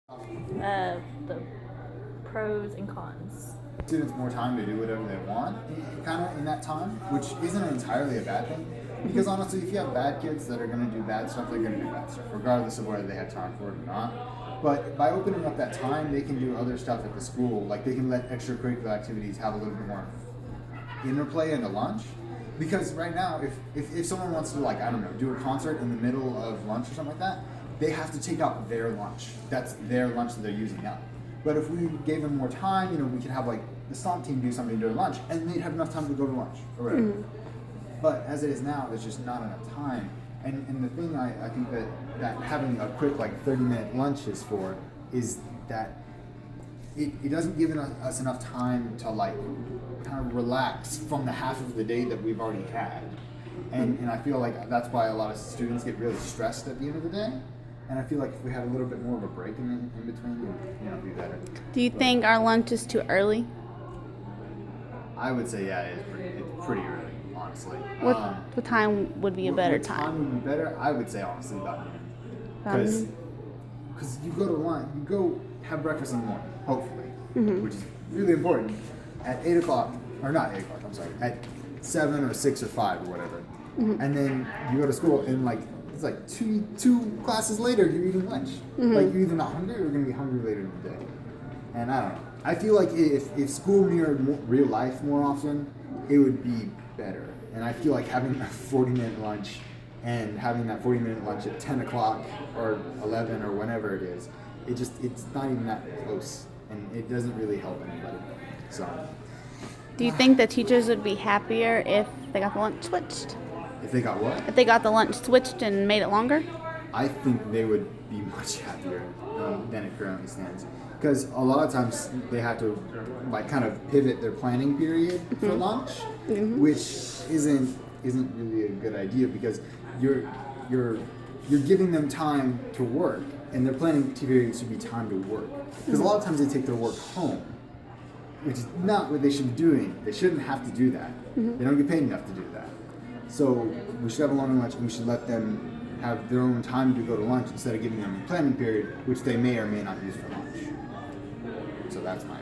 The pros and cons. Students more time to do whatever they want kind of in that time, which isn't entirely a bad thing, because honestly if you have bad kids that are going to do bad stuff, they're going to do bad stuff regardless of whether they have time for it or not. But by opening up that time, they can do other stuff at the school, like they can let extracurricular activities have a little bit more interplay into lunch. Because right now, if someone wants to, like, I don't know, do a concert in the middle of lunch or something like that, they have to take out their lunch. That's their lunch that they're using up. But if we gave them more time, we could have, like, the stomp team do something during lunch, and they'd have enough time to go to lunch or whatever. But as it is now, there's just not enough time. And the thing I think that having a quick, like, 30-minute lunch is for is that it doesn't give us enough time to, like, kind of relax from the half of the day that we've already had. And I feel like that's why a lot of students get really stressed at the end of the day. And I feel like if we had a little bit more of a break in between, it'd be better. Do you think our lunch is too early? I would say, yeah, it's pretty early, honestly. What time would be a better time? What time would be better? I would say, honestly, about noon. Because you go to lunch, you go have breakfast in the morning, hopefully, which is really important, at 8 o'clock, or not 8 o'clock, I'm sorry, at 7 or 6 or 5 or whatever. And then you go to school and, like, it's like two classes later, you're eating lunch. Like, you're either not hungry or you're going to be hungry later in the day. And I don't know. I feel like if school mirrored real life more often, it would be better. And I feel like having a 40-minute lunch and having that 40-minute lunch at 10 o'clock or 11 or whenever it is, it's not even that close. And it doesn't really help anybody. So, Do you think the teachers would be happier if they got the lunch switched? if they got what? If they got the lunch switched and made it longer? I think they would be much happier than it currently stands. Because a lot of times they have to, like, kind of pivot their planning period for lunch, which isn't really a good idea, because you're giving them time to work, and their planning period should be time to work. Because a lot of times they take their work home, which is not what they should be doing. They shouldn't have to do that. They don't get paid enough to do that. So we should have a longer lunch, and we should let them have their own time to go to lunch instead of giving them a planning period, which they may or may not use for lunch. So that's my